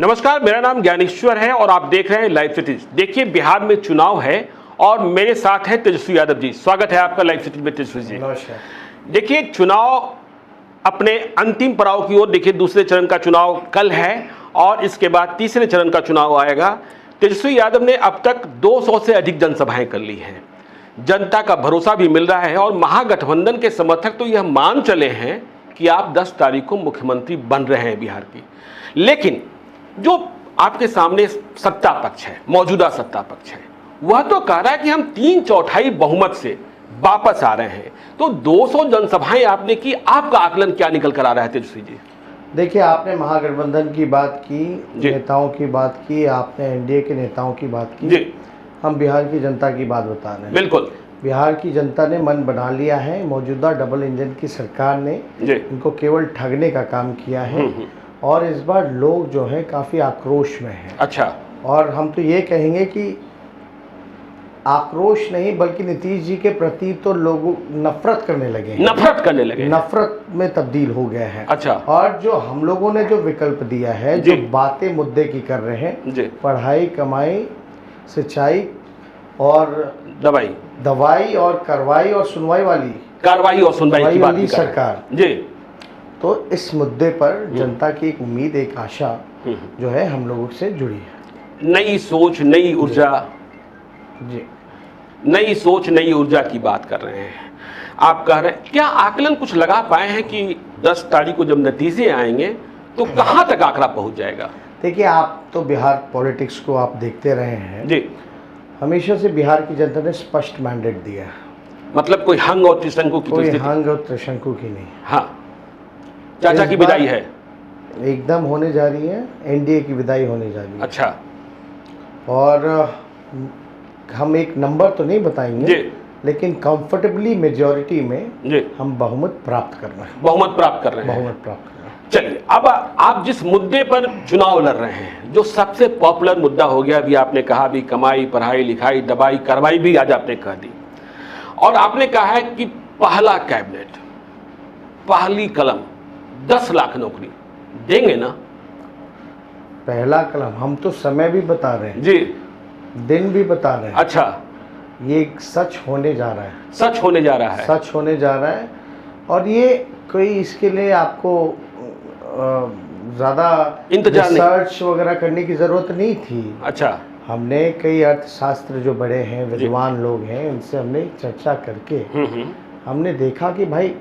नमस्कार, मेरा नाम ज्ञानेश्वर है और आप देख रहे हैं लाइव सिटीज। देखिए, बिहार में चुनाव है और मेरे साथ है तेजस्वी यादव जी। स्वागत है आपका लाइव सिटीज में तेजस्वी जी। नमस्कार। देखिए, चुनाव अपने अंतिम पड़ाव की ओर, देखिए दूसरे चरण का चुनाव कल है और इसके बाद तीसरे चरण का चुनाव आएगा। तेजस्वी यादव ने अब तक 200 से अधिक जनसभाएं कर ली हैं। जनता का भरोसा भी मिल रहा है और महागठबंधन के समर्थक तो यह मान चले हैं कि आप 10 तारीख को मुख्यमंत्री बन रहे हैं बिहार की। लेकिन जो आपके सामने सत्ता पक्ष है, मौजूदा सत्ता पक्ष है, वह तो कह रहा है कि हम 3/4 बहुमत से वापस आ रहे हैं। तो 200 जनसभाएं आपने की, आपका आकलन क्या निकल कर आ रहा है तेजस्वी जी? देखिए, आपने महागठबंधन की बात की, नेताओं की बात की, आपने एनडीए के नेताओं की बात की जी। हम बिहार की जनता की बात बता रहे हैं। बिल्कुल, बिहार की जनता ने मन बना लिया है। मौजूदा डबल इंजन की सरकार ने इनको केवल ठगने का काम किया है और इस बार लोग जो है काफ़ी आक्रोश में हैं। अच्छा। और हम तो ये कहेंगे कि आक्रोश नहीं बल्कि नीतीश जी के प्रति तो लोग नफरत करने लगे हैं। नफरत में तब्दील हो गया है। अच्छा। और जो हम लोगों ने जो विकल्प दिया है, जो बातें मुद्दे की कर रहे हैं, पढ़ाई, कमाई, सिंचाई और दवाई और कार्रवाई और सुनवाई वाली सरकार जी। तो इस मुद्दे पर जनता की एक उम्मीद, एक आशा जो है हम लोगों से जुड़ी है। नई सोच, नई ऊर्जा जी, नई सोच, नई ऊर्जा की बात कर रहे हैं आप। कह रहे हैं, क्या आकलन कुछ लगा पाए हैं कि 10 तारीख को जब नतीजे आएंगे तो कहां तक आंकड़ा पहुंच जाएगा? देखिए, आप तो बिहार पॉलिटिक्स को आप देखते रहे हैं जी। हमेशा से बिहार की जनता ने स्पष्ट मैंडेट दिया। मतलब कोई हंग और त्रिशंकु की, कोई हंग और त्रिशंकु की नहीं। हाँ, चाचा की विदाई है, एकदम होने जा रही है। एनडीए की विदाई होने जा रही है। अच्छा। और हम एक नंबर तो नहीं बताएंगे लेकिन कंफर्टेबली मेजॉरिटी में हम बहुमत प्राप्त कर रहे हैं। चलिए, अब आप जिस मुद्दे पर चुनाव लड़ रहे हैं, जो सबसे पॉपुलर मुद्दा हो गया, अभी आपने कहा भी कमाई, पढ़ाई, लिखाई, दवाई, कार्रवाई भी आज आपने कह दी और आपने कहा है कि पहला कैबिनेट, पहली कलम, 10 लाख नौकरी देंगे ना? पहला कलम, हम तो समय भी बता रहे हैं जी, दिन भी बता रहे हैं। अच्छा, ये सच होने जा रहा है। सच होने जा रहा है और ये कोई इसके लिए आपको ज़्यादा रिसर्च वगैरह करने की ज़रूरत नहीं थी। अच्छा। हमने कई अर्थशास्त्र जो बड़े हैं, विद्वान लोग हैं, उनसे हमने चर्चा करके हमने देखा कि भाई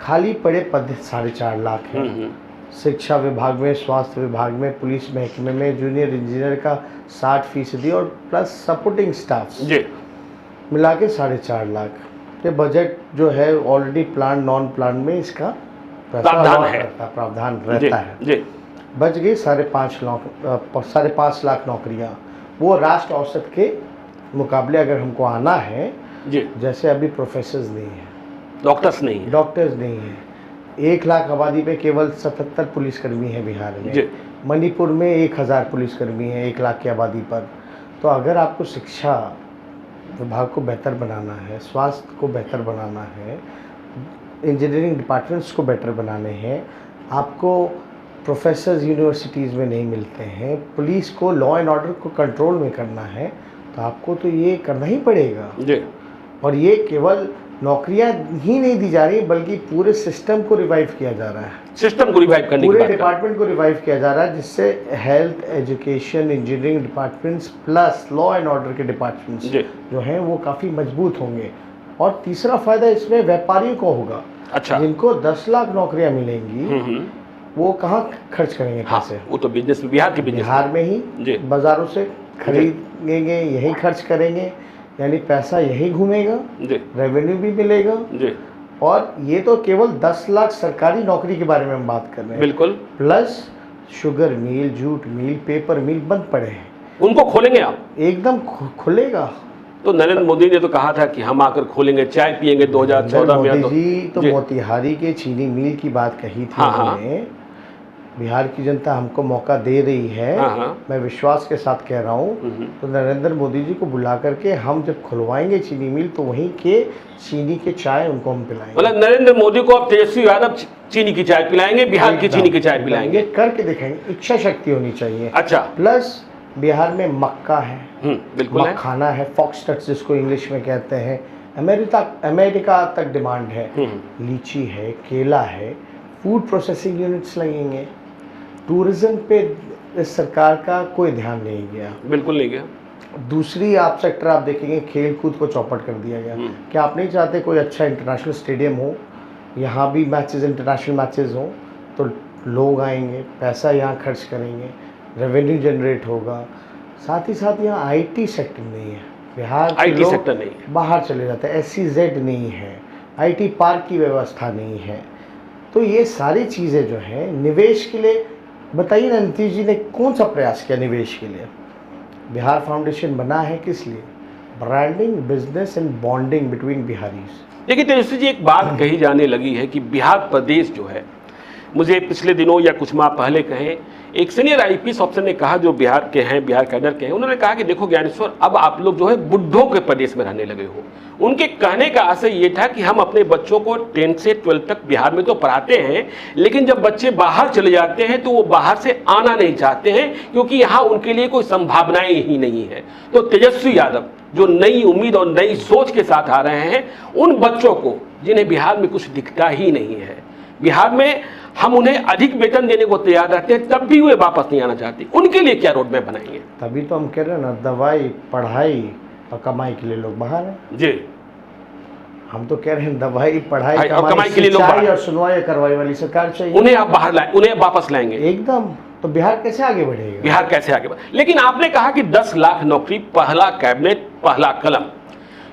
खाली पड़े पद 4.5 लाख हैं। शिक्षा विभाग में, स्वास्थ्य विभाग में, पुलिस महकमे में जूनियर इंजीनियर का 60% और प्लस सपोर्टिंग स्टाफ मिला के 4.5 लाख। ये बजट जो है ऑलरेडी प्लान, नॉन प्लान में इसका प्रावधान रहता है। बच गई 5.5 लाख नौकरियाँ। वो राष्ट्र औसत के मुकाबले अगर हमको आना है, जैसे अभी प्रोफेसर्स नहीं है, डॉक्टर्स नहीं है। 1 लाख आबादी पे केवल 77 पुलिसकर्मी हैं बिहार में। मणिपुर में 1000 पुलिसकर्मी हैं 1 लाख की आबादी पर। तो अगर आपको शिक्षा विभाग को बेहतर बनाना है, स्वास्थ्य को बेहतर बनाना है, इंजीनियरिंग डिपार्टमेंट्स को बेटर बनाने हैं, आपको प्रोफेसर्स यूनिवर्सिटीज़ में नहीं मिलते हैं, पुलिस को लॉ एंड ऑर्डर को कंट्रोल में करना है, तो आपको तो ये करना ही पड़ेगा। और ये केवल नौकरियां ही नहीं दी जा रही बल्कि पूरे सिस्टम को रिवाइव किया जा रहा है। पूरे डिपार्टमेंट को रिवाइव किया जा रहा है, जिससे health, education, engineering departments plus law and order के डिपार्टमेंट्स जो हैं वो काफ़ी मजबूत होंगे। और तीसरा फायदा इसमें व्यापारियों को होगा। अच्छा। जिनको 10 लाख नौकरियां मिलेंगी वो कहाँ खर्च करेंगे पैसे? वो तो बिजनेस, बिहार में ही बाजारों से खरीदेंगे, यही खर्च करेंगे, यानी पैसा यही घूमेगा, रेवेन्यू भी मिलेगा। और ये तो केवल 10 लाख सरकारी नौकरी के बारे में हम बात कर रहे हैं। बिल्कुल। Plus sugar mill, jute mill, paper mill बंद पड़े हैं, उनको खोलेंगे आप? एकदम खुलेगा। तो नरेंद्र मोदी ने तो कहा था कि हम आकर खोलेंगे, चाय पियेंगे 2014 में। मोदी जी तो मोतिहारी के चीनी मिल की बात कही थी उन्होंने। बिहार की जनता हमको मौका दे रही है, मैं विश्वास के साथ कह रहा हूँ, तो नरेंद्र मोदी जी को बुला करके हम जब खुलवाएंगे चीनी मिल तो वहीं के चीनी के चाय उनको हम पिलाएंगे। मतलब नरेंद्र मोदी को अब तेजस्वी यादव चीनी की चाय पिलाएंगे, बिहार की चीनी की चाय पिलाएंगे, करके दिखाएंगे। इच्छा शक्ति होनी चाहिए। अच्छा, प्लस बिहार में मक्का है, बिल्कुल मखाना है, फॉक्सनट्स जिसको इंग्लिश में कहते हैं, अमेरिका तक डिमांड है, लीची है, केला है, फूड प्रोसेसिंग यूनिट्स लगेंगे। टूरिज्म पे इस सरकार का कोई ध्यान नहीं गया, बिल्कुल नहीं गया। दूसरी आप सेक्टर आप देखेंगे, खेल कूद को चौपट कर दिया गया। क्या आप नहीं चाहते कोई अच्छा इंटरनेशनल स्टेडियम हो, यहाँ भी मैचेस, इंटरनेशनल मैचेस हो, तो लोग आएंगे, पैसा यहाँ खर्च करेंगे, रेवेन्यू जनरेट होगा। साथ ही साथ यहाँ आईटी सेक्टर नहीं है, बिहार के आईटी लोग सेक्टर नहीं है, बाहर चले जाते हैं, SEZ नहीं है, आईटी पार्क की व्यवस्था नहीं है। तो ये सारी चीज़ें जो हैं निवेश के लिए, बताइए ना नीतीश जी ने कौन सा प्रयास किया निवेश के लिए? बिहार फाउंडेशन बना है किस लिए? Branding, business and bonding between Bihari's. देखिए तेजस्वी जी, एक बात कही जाने लगी है कि बिहार प्रदेश जो है, मुझे पिछले दिनों या कुछ माह पहले कहें, एक सीनियर IPS अफसर ने कहा जो बिहार के हैं, बिहार कैडर के हैं, उन्होंने कहा कि देखो ज्ञानेश्वर, अब आप लोग जो है बुड्ढों के प्रदेश में रहने लगे हो। उनके कहने का आशय ये था कि हम अपने बच्चों को 10 से 12 तक बिहार में तो पढ़ाते हैं, लेकिन जब बच्चे बाहर चले जाते हैं तो वो बाहर से आना नहीं चाहते हैं, क्योंकि यहाँ उनके लिए कोई संभावनाएं ही नहीं है। तो तेजस्वी यादव जो नई उम्मीद और नई सोच के साथ आ रहे हैं, उन बच्चों को जिन्हें बिहार में कुछ दिखता ही नहीं है, बिहार में हम उन्हें अधिक वेतन देने को तैयार रहते हैं, तब भी वे वापस नहीं आना चाहते, उनके लिए क्या रोड मैप बनाएंगे? तभी तो हम कह रहे हैं ना, दवाई, पढ़ाई और कमाई के लिए लोग बाहर हैं जी। हम तो कह रहे हैं दवाई, पढ़ाई, कमाई के लिए लोग बाहर, और सुनवाई करवाई वाली सरकार चाहिए। उन्हें आप बाहर लाए, उन्हें वापस लाएंगे एकदम। तो बिहार कैसे आगे बढ़ेगा? बिहार कैसे आगे बढ़े? लेकिन आपने कहा कि 10 लाख नौकरी, पहला कैबिनेट, पहला कलम,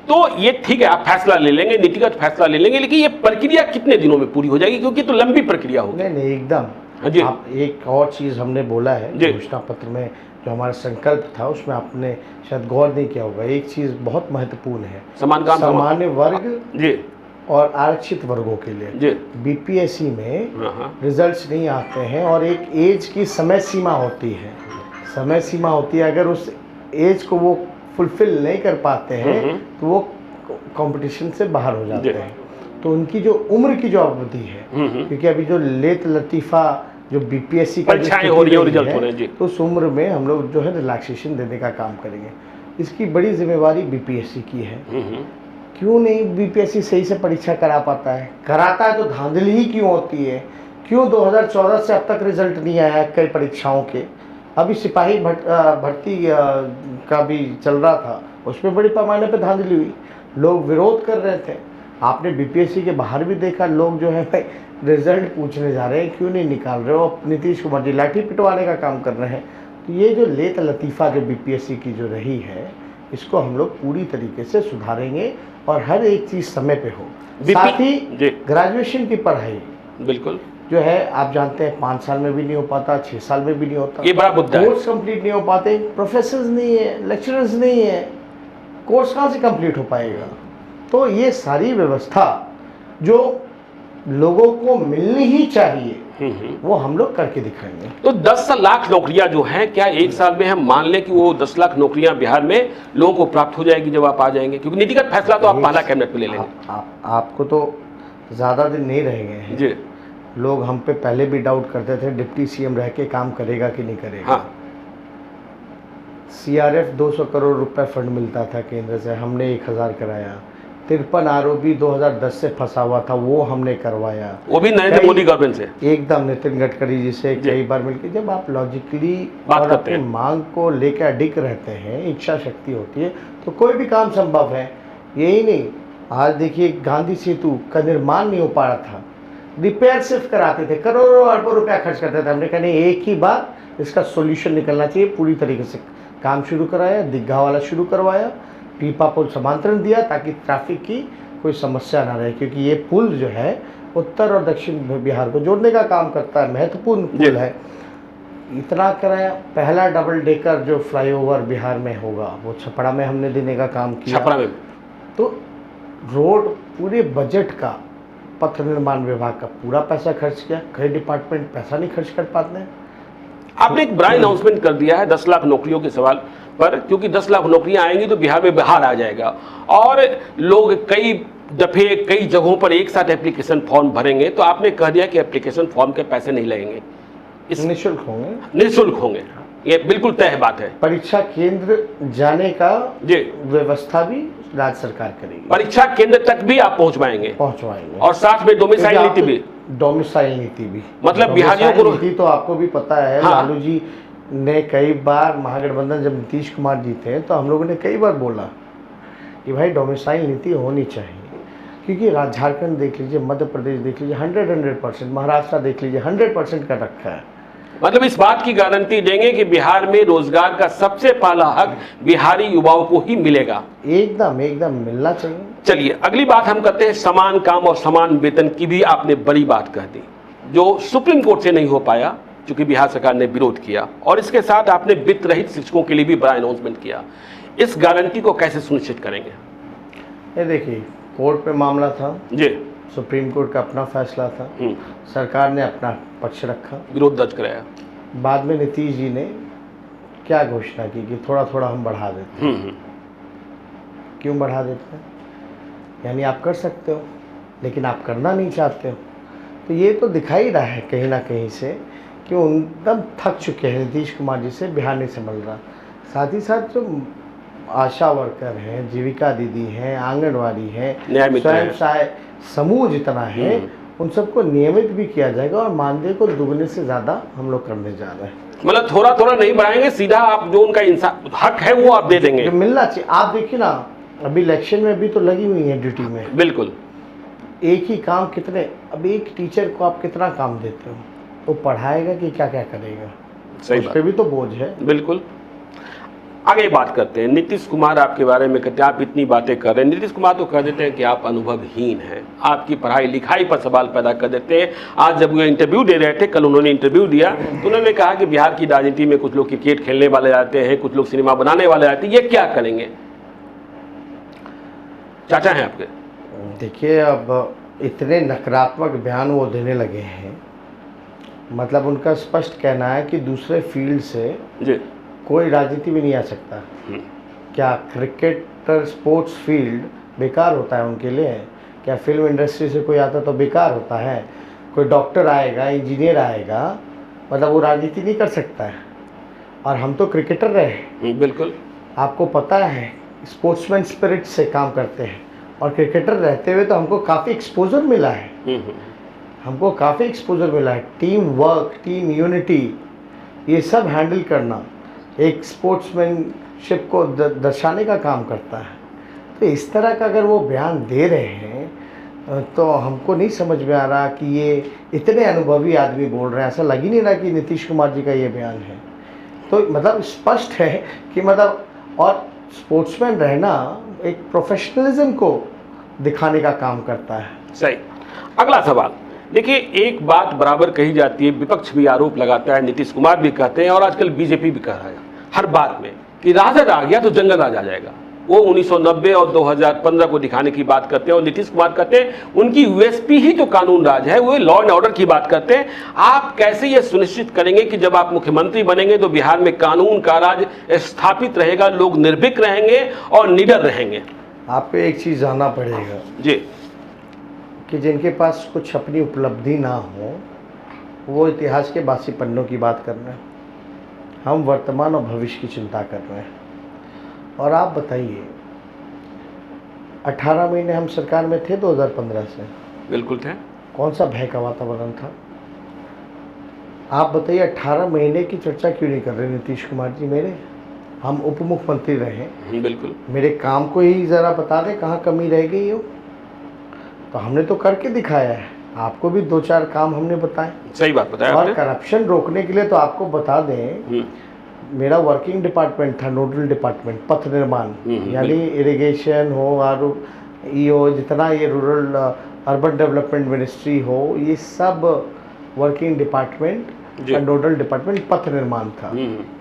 तो ये ठीक है, आप फैसला ले लेंगे, नीतिगत फैसला ले लेंगे, लेकिन ये प्रक्रिया कितने दिनों में पूरी हो जाएगी? क्योंकि तो लंबी प्रक्रिया होगी। नहीं, एकदम जी। आप एक और चीज़ हमने बोला है घोषणा पत्र में, जो हमारा संकल्प था, उसमें आपने शायद गौर नहीं किया होगा, एक चीज़ बहुत महत्वपूर्ण है, सामान्य वर्ग जी और आरक्षित वर्गों के लिए BPSC में रिजल्ट्स नहीं आते हैं और एक एज की समय सीमा होती है, समय सीमा होती है। अगर उस एज को वो फुलफिल नहीं कर पाते हैं तो वो कंपटीशन से बाहर हो जाते हैं। तो उनकी जो उम्र की जो अवधि है, क्योंकि अभी जो लेत लतीफ़ा जो BPSC का हो रही है, रिजल्ट हो रहे हैं जी, तो उस उम्र में हम लोग जो है रिलैक्सेशन देने का काम करेंगे। इसकी बड़ी जिम्मेवारी BPSC की है। क्यों नहीं BPSC सही से परीक्षा करा पाता है? कराता है तो धांधली ही क्यों होती है? क्यों 2014 से अब तक रिजल्ट नहीं आया कई परीक्षाओं के? अभी सिपाही भर्ती का भी चल रहा था, उसमें बड़ी पैमाने पर धांधली हुई, लोग विरोध कर रहे थे। आपने BPSC के बाहर भी देखा, लोग जो है भाई रिजल्ट पूछने जा रहे हैं, क्यों नहीं निकाल रहे हो? नीतीश कुमार जी लाठी पिटवाने का काम कर रहे हैं। तो ये जो लेत लतीफ़ा जो BPSC की जो रही है, इसको हम लोग पूरी तरीके से सुधारेंगे और हर एक चीज़ समय पे हो। साथ ही ग्रेजुएशन की पढ़ाई बिल्कुल जो है, आप जानते हैं 5 साल में भी नहीं हो पाता, 6 साल में भी नहीं होता, ये बड़ा मुद्दा है। कोर्स कंप्लीट नहीं हो पाते, प्रोफेसर्स नहीं है, लेक्चरर्स नहीं है, कोर्स कहाँ से कंप्लीट हो पाएगा? तो ये सारी व्यवस्था जो लोगों को मिलनी ही चाहिए, वो हम लोग करके दिखाएंगे। तो 10 लाख नौकरियां जो हैं, क्या एक साल में हम मान लें कि वो 10 लाख नौकरियां बिहार में लोगों को प्राप्त हो जाएगी जब आप आ जाएंगे? क्योंकि नीतिगत फैसला तो आप पहला कैबिनेट में ले लेंगे। आपको तो ज़्यादा दिन नहीं रह गए हैं जी। लोग हम पे पहले भी डाउट करते थे, डिप्टी CM रह के काम करेगा कि नहीं करेगा। हाँ। CRF 200 करोड़ रुपए फंड मिलता था केंद्र से, हमने 1000 कराया। 53 आरोपी 2010 से फंसा हुआ था, वो हमने करवाया, वो भी नरेंद्र मोदी गवर्नमेंट से, एकदम नितिन गडकरी जी से कई बार मिलकर। जब आप लॉजिकली और अपनी मांग को लेकर अडिग रहते हैं, इच्छा शक्ति होती है, तो कोई भी काम संभव है। यही नहीं, आज देखिए गांधी सेतु का निर्माण नहीं हो पा रहा था, रिपेयर सिर्फ कराते थे, करोड़ों अरबों रुपया खर्च करते थे। हमने कहा नहीं, एक ही बार इसका सॉल्यूशन निकलना चाहिए, पूरी तरीके से काम शुरू कराया, दीघा वाला शुरू करवाया, पीपा पुल समांतरण दिया ताकि ट्रैफिक की कोई समस्या ना रहे, क्योंकि ये पुल जो है उत्तर और दक्षिण बिहार को जोड़ने का काम करता है, महत्वपूर्ण पुल है। इतना कराया। पहला डबल डेकर जो फ्लाईओवर बिहार में होगा वो छपरा में हमने देने का काम किया। छपरा में। तो रोड पूरे बजट का पथ निर्माण विभाग का पूरा पैसा खर्च किया, कई डिपार्टमेंट पैसा नहीं खर्च कर पाते हैं। आपने एक बड़ा अनाउंसमेंट कर दिया है 10 लाख नौकरियों के सवाल पर, क्योंकि 10 लाख नौकरियां आएंगी तो बिहार में बाहर आ जाएगा और लोग कई दफे कई जगहों पर एक साथ एप्लीकेशन फॉर्म भरेंगे, तो आपने कह दिया कि एप्लीकेशन फॉर्म के पैसे नहीं लगेंगे, निःशुल्क होंगे। निःशुल्क होंगे, ये बिल्कुल तय बात है। परीक्षा केंद्र जाने का जी व्यवस्था भी राज्य सरकार करेगी। परीक्षा केंद्र तक भी आप पहुंचवाएंगे और साथ में डोमिसाइल नीति भी। डोमिसाइल नीति भी, मतलब बिहारियों को नीति तो आपको भी पता है। हाँ। लालू जी ने कई बार, महागठबंधन जब नीतीश कुमार जी थे तो हम लोगों ने कई बार बोला कि भाई डोमिसाइल नीति होनी चाहिए, क्योंकि झारखंड देख लीजिए, मध्य प्रदेश देख लीजिए 100%, महाराष्ट्र देख लीजिए 100% कर रखा है। मतलब इस बात की गारंटी देंगे कि बिहार में रोजगार का सबसे पहला हक बिहारी युवाओं को ही मिलेगा। एकदम एकदम मिलना चाहिए। चलिए अगली बात हम करते हैं समान काम और समान वेतन की। भी आपने बड़ी बात कह दी जो सुप्रीम कोर्ट से नहीं हो पाया, क्योंकि बिहार सरकार ने विरोध किया, और इसके साथ आपने वित्त रहित शिक्षकों के लिए भी बड़ा अनाउंसमेंट किया। इस गारंटी को कैसे सुनिश्चित करेंगे? ये देखिए, कोर्ट में मामला था जी, सुप्रीम कोर्ट का अपना फैसला था, सरकार ने अपना पक्ष रखा, विरोध दर्ज कराया। बाद में नीतीश जी ने क्या घोषणा की कि थोड़ा थोड़ा हम बढ़ा देते हैं। क्यों बढ़ा देते हैं? यानी आप कर सकते हो लेकिन आप करना नहीं चाहते हो। तो ये तो दिखाई रहा है कहीं ना कहीं से कि वो एकदम थक चुके हैं नीतीश कुमार जी से, बिहार नहीं संभल रहा। साथ ही साथ जो आशा वर्कर हैं, जीविका दीदी हैं, आंगनवाड़ी हैं, स्वयं सहायता समूह जितना है, उन सबको नियमित भी किया जाएगा और मानदेय को दुगने से ज़्यादा हम लोग करने जा रहे हैं। मतलब थोड़ा थोड़ा नहीं बढ़ाएंगे, सीधा आप जो उनका इंसान हक है वो आप दे देंगे, जो मिलना चाहिए। आप देखिए ना, अभी इलेक्शन में भी तो लगी हुई है ड्यूटी में। बिल्कुल। एक ही काम कितने, अब एक टीचर को आप कितना काम देते हो, वो पढ़ाएगा कि क्या क्या करेगा? सही उस पे भी तो बोझ है। बिल्कुल। आगे बात करते हैं नीतीश कुमार आपके बारे में कहते हैं, आप इतनी बातें कर रहे हैं। नीतीश कुमार तो कह देते हैं कि आप अनुभवहीन हैं, आपकी पढ़ाई लिखाई पर सवाल पैदा कर देते हैं। आज जब वो इंटरव्यू दे रहे थे, कल उन्होंने इंटरव्यू दिया, तो उन्होंने कहा कि बिहार की राजनीति में कुछ लोग क्रिकेट खेलने वाले आते हैं, कुछ लोग सिनेमा बनाने वाले आते हैं, ये क्या करेंगे? चाचा हैं आपके। देखिए, अब इतने नकारात्मक बयान वो देने लगे हैं, मतलब उनका स्पष्ट कहना है कि दूसरे फील्ड से जी कोई राजनीति में नहीं आ सकता। क्या क्रिकेटर स्पोर्ट्स फील्ड बेकार होता है उनके लिए? क्या फिल्म इंडस्ट्री से कोई आता तो बेकार होता है? कोई डॉक्टर आएगा, इंजीनियर आएगा, मतलब वो राजनीति नहीं कर सकता है। और हम तो क्रिकेटर रहे, बिल्कुल आपको पता है, स्पोर्ट्समैन स्पिरिट से काम करते हैं, और क्रिकेटर रहते हुए तो हमको काफ़ी एक्सपोजर मिला है। हमको काफ़ी एक्सपोजर मिला है। टीम वर्क, टीम यूनिटी, ये सब हैंडल करना एक स्पोर्ट्समैनशिप को दर्शाने का काम करता है। तो इस तरह का अगर वो बयान दे रहे हैं तो हमको नहीं समझ में आ रहा कि ये इतने अनुभवी आदमी बोल रहे हैं। ऐसा लग ही नहीं रहा कि नीतीश कुमार जी का ये बयान है। तो मतलब स्पष्ट है कि मतलब, और स्पोर्ट्समैन रहना एक प्रोफेशनलिज्म को दिखाने का काम करता है। सही। अगला सवाल देखिए, एक बात बराबर कही जाती है, विपक्ष भी आरोप लगाता है, नीतीश कुमार भी कहते हैं और आजकल बीजेपी भी कह रहा है हर बात में कि राजद आ गया तो जंगल राज आ जाएगा। वो 1990 और 2015 को दिखाने की बात करते हैं, और नीतीश कुमार कहते हैं उनकी यूएसपी ही जो कानून राज है, वो लॉ एंड ऑर्डर की बात करते हैं। आप कैसे ये सुनिश्चित करेंगे कि जब आप मुख्यमंत्री बनेंगे तो बिहार में कानून का राज स्थापित रहेगा, लोग निर्भीक रहेंगे और निडर रहेंगे? आपको एक चीज़ जानना पड़ेगा जी, कि जिनके पास कुछ अपनी उपलब्धि ना हो वो इतिहास के बासी पन्नों की बात कर रहे हैं। हम वर्तमान और भविष्य की चिंता कर रहे हैं। और आप बताइए, 18 महीने हम सरकार में थे 2015 से। बिल्कुल थे। कौन सा भय का वातावरण था? आप बताइए, 18 महीने की चर्चा क्यों नहीं कर रहे नीतीश कुमार जी मेरे? हम उप मुख्यमंत्री रहे। बिल्कुल। मेरे काम को ही ज़रा बता दें कहाँ कमी रह गई हो। तो हमने तो करके दिखाया है, आपको भी 2-4 काम हमने बताए। सही बात बताया और आपने। करप्शन रोकने के लिए तो आपको बता दें, मेरा वर्किंग डिपार्टमेंट था, नोडल डिपार्टमेंट, पथ निर्माण, यानी इरिगेशन हो और ईओ, जितना ये रूरल अर्बन डेवलपमेंट मिनिस्ट्री हो, ये सब वर्किंग डिपार्टमेंट का नोडल डिपार्टमेंट पथ निर्माण था।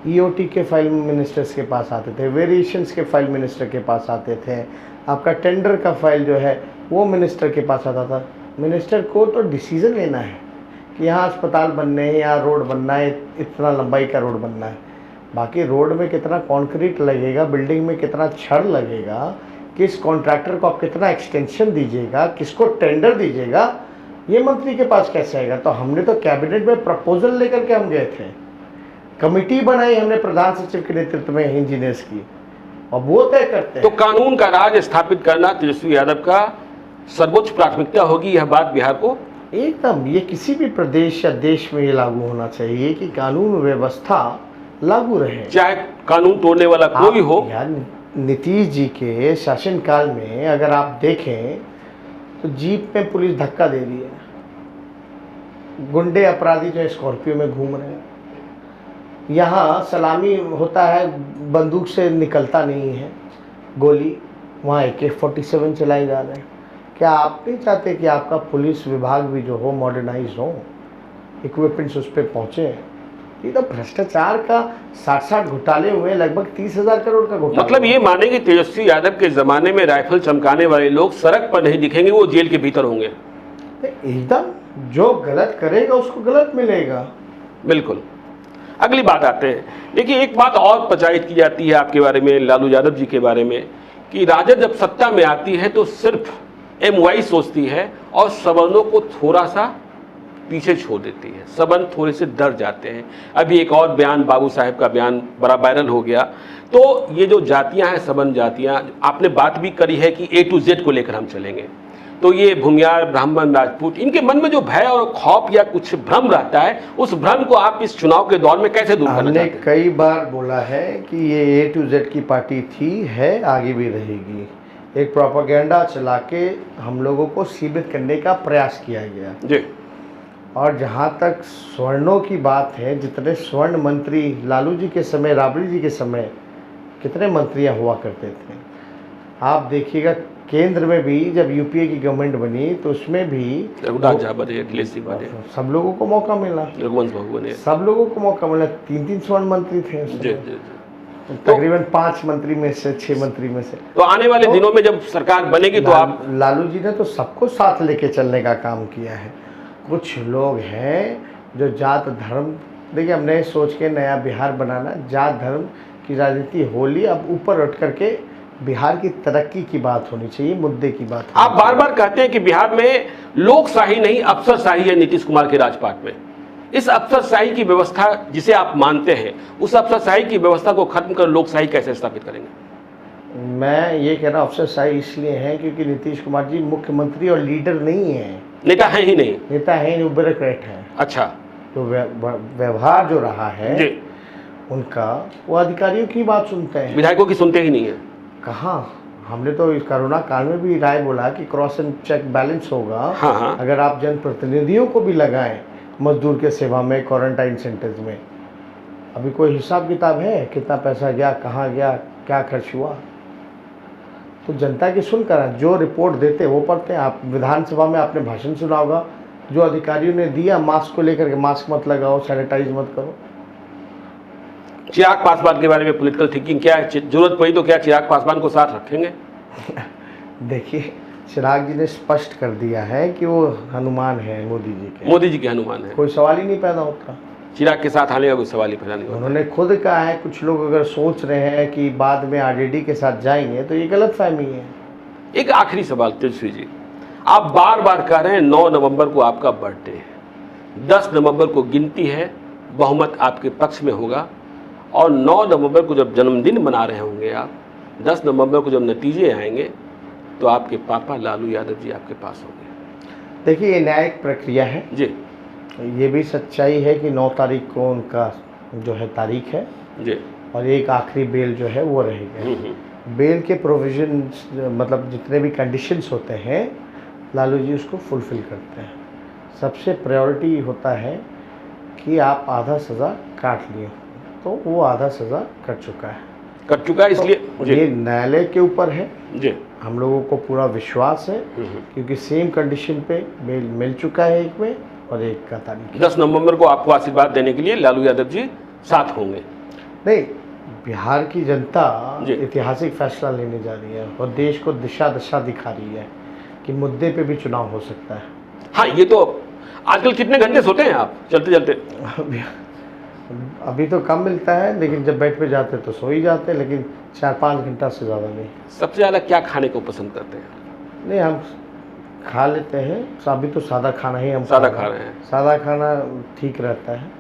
ईओटी के फाइल मिनिस्टर्स के पास आते थे, वेरिएशंस के फाइल मिनिस्टर के पास आते थे, आपका टेंडर का फाइल जो है वो मिनिस्टर के पास आता था। मिनिस्टर को तो डिसीजन लेना है कि यहाँ अस्पताल बनने हैं, यहाँ रोड बनना है, इतना लंबाई का रोड बनना है। बाकी रोड में कितना कंक्रीट लगेगा, बिल्डिंग में कितना छड़ लगेगा, किस कॉन्ट्रैक्टर को आप कितना एक्सटेंशन दीजिएगा, किसको टेंडर दीजिएगा, ये मंत्री के पास कैसे आएगा। तो हमने तो कैबिनेट में प्रपोजल लेकर के हम गए थे, कमेटी बनाई हमने प्रधान सचिव के नेतृत्व में इंजीनियर्स की, और वो तय करते हैं। तो कानून का राज स्थापित करना तेजस्वी यादव का सर्वोच्च प्राथमिकता होगी, यह बात बिहार को एकदम, ये किसी भी प्रदेश या देश में ये लागू होना चाहिए कि कानून व्यवस्था लागू रहे, चाहे कानून तोड़ने वाला कोई हो। यार नीतीश जी के शासनकाल में अगर आप देखें तो जीप में पुलिस धक्का दे रही है, गुंडे अपराधी जो स्कॉर्पियो में घूम रहे हैं, यहाँ सलामी होता है बंदूक से निकलता नहीं है गोली, वहाँ AK-47 चलाए जा रहे हैं। क्या आप नहीं चाहते कि आपका पुलिस विभाग भी जो हो मॉडर्नाइज हो, इक्विपमेंट्स उस पर पहुँचे? ये तो भ्रष्टाचार का 60 घोटाले हुए, लगभग 30,000 करोड़ का घोटाला। मतलब ये माने कि तेजस्वी यादव के जमाने में राइफल चमकाने वाले लोग सड़क पर नहीं दिखेंगे, वो जेल के भीतर होंगे। एकदम, जो गलत करेगा उसको गलत मिलेगा। बिल्कुल। अगली बात आते हैं, देखिए एक बात और प्रचारित की जाती है आपके बारे में, लालू यादव जी के बारे में, कि राजद जब सत्ता में आती है तो सिर्फ MY सोचती है और सवर्णों को थोड़ा सा पीछे छोड़ देती है, सवर्ण थोड़े से डर जाते हैं। अभी एक और बयान, बाबू साहब का बयान बड़ा वायरल हो गया। तो ये जो जातियां हैं, सवर्ण जातियां, आपने बात भी करी है कि A to Z को लेकर हम चलेंगे, तो ये भूमियार, ब्राह्मण, राजपूत, इनके मन में जो भय और खौफ या कुछ भ्रम रहता है, उस भ्रम को आप इस चुनाव के दौर में कैसे दूर करना चाहते हैं? कई बार बोला है कि ये A to Z की पार्टी थी, है, आगे भी रहेगी। एक प्रोपेगेंडा चला के हम लोगों को सीमित करने का प्रयास किया गया जी। और जहाँ तक स्वर्णों की बात है, जितने स्वर्ण मंत्री लालू जी के समय, राबड़ी जी के समय कितने मंत्रियाँ हुआ करते थे, आप देखिएगा केंद्र में भी जब UPA की गवर्नमेंट बनी तो उसमें भी सब लोगों को मौका मिला, सब लोगों को मौका मिला। 3-3 स्वर्ण मंत्री थे उसमें, तकरीबन 5 मंत्री में से 6 मंत्री में से। तो आने वाले दिनों में जब सरकार बनेगी तो आप, लालू जी ने तो सबको साथ लेके चलने का काम किया है। कुछ लोग हैं जो जात धर्म, देखिए हम नए सोच के नया बिहार बनाना, जात धर्म की राजनीति होली, अब ऊपर उठ करके बिहार की तरक्की की बात होनी चाहिए, मुद्दे की बात। आप बार बार कहते हैं कि बिहार में लोकशाही नहीं अफसरशाही है नीतीश कुमार के राजपाट में। इस अफसरशाही की व्यवस्था जिसे आप मानते हैं, उस अफसरशाही की व्यवस्था को खत्म कर लोकशाही कैसे स्थापित करेंगे? मैं ये कह रहा हूँ अफसरशाही इसलिए है क्योंकि नीतीश कुमार जी मुख्यमंत्री और लीडर नहीं है, नेता है ही नहीं, नेता है नहीं, ब्यूरोक्रेट है। अच्छा, तो व्यवहार जो रहा है जी उनका, वो अधिकारियों की बात सुनते हैं, विधायकों की सुनते ही नहीं है। कहाँ, हमने तो इस कोरोना काल में भी राय बोला कि क्रॉस एंड चेक बैलेंस होगा। हाँ। अगर आप जनप्रतिनिधियों को भी लगाएं मजदूर के सेवा में, क्वारंटाइन सेंटर्स में, अभी कोई हिसाब किताब है कितना पैसा गया, कहाँ गया, क्या खर्च हुआ? तो जनता की सुनकर जो रिपोर्ट देते वो पढ़ते हैं। आप विधानसभा में आपने भाषण सुना होगा, जो अधिकारियों ने दिया मास्क को लेकर के, मास्क मत लगाओ, सैनिटाइज मत करो। चिराग पासवान के बारे में पॉलिटिकल थिंकिंग क्या है? जरूरत पड़ी तो क्या चिराग पासवान को साथ रखेंगे? देखिए, चिराग जी ने स्पष्ट कर दिया है कि वो हनुमान है, मोदी जी के हनुमान है, कोई सवाल ही नहीं पैदा होता। चिराग के साथ आने का कोई सवाल ही पैदा नहीं होता। उन्होंने खुद कहा है, कुछ लोग अगर सोच रहे हैं कि बाद में RJD के साथ जाएंगे तो ये गलतफहमी है। एक आखिरी सवाल तेजस्वी जी, आप बार बार कह रहे हैं 9 नवंबर को आपका बर्थडे है, 10 नवंबर को गिनती है, बहुमत आपके पक्ष में होगा, और 9 नवंबर को जब जन्मदिन मना रहे होंगे आप, 10 नवंबर को जब नतीजे आएंगे तो आपके पापा लालू यादव जी आपके पास होंगे। देखिए, ये न्यायिक प्रक्रिया है जी। ये भी सच्चाई है कि 9 तारीख को उनका जो है तारीख है जी, और एक आखिरी बेल जो है वो रहेगा। बेल के प्रोविजन, मतलब जितने भी कंडीशंस होते हैं, लालू जी उसको फुलफिल करते हैं। सबसे प्रायोरिटी होता है कि आप आधा सज़ा काट लिए, तो वो आधा सज़ा कट चुका है, इसलिए तो ये न्यायालय के ऊपर है जी। हम लोगों को पूरा विश्वास है क्योंकि सेम कंडीशन पे बेल मिल चुका है, एक में और एक का तारीख। 10 नवंबर को आपको आशीर्वाद देने के लिए लालू यादव जी साथ होंगे। नहीं, बिहार की जनता ऐतिहासिक फैसला लेने जा रही है और देश को दिशा दिखा रही है कि मुद्दे पे भी चुनाव हो सकता है। हाँ, ये तो आजकल कितने घंटे सोते हैं आप चलते चलते? अभी तो कम मिलता है, लेकिन जब बेड पे जाते तो सो ही जाते हैं, लेकिन 4-5 घंटा से ज़्यादा नहीं। सबसे ज़्यादा क्या खाने को पसंद करते हैं? नहीं, हम खा लेते हैं, अभी तो सादा खाना ही हम सादा खा रहे हैं। सादा खाना ठीक रहता है,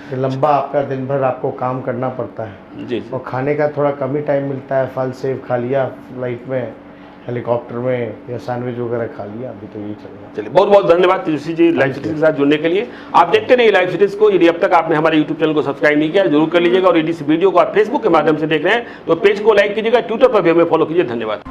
कि लंबा आपका दिन भर आपको काम करना पड़ता है जी। और खाने का थोड़ा कम ही टाइम मिलता है। फल सेब खा लिया फ्लाइट में, हेलीकॉप्टर में, या सैंडविच वगैरह खा लिया, अभी तो यही चल रहा है। चलिए, बहुत बहुत धन्यवाद तेजस्वी जी लाइव सिटीज के साथ जुड़ने के लिए। आप देखते रहिए लाइव सिटीज को। यदि अब तक आपने हमारे यूट्यूब चैनल को सब्सक्राइब नहीं किया जरूर कर लीजिएगा, और यदि इस वीडियो को आप फेसबुक के माध्यम से देख रहे हैं तो पेज को लाइक कीजिएगा, ट्विटर पर भी हमें फॉलो कीजिए। धन्यवाद।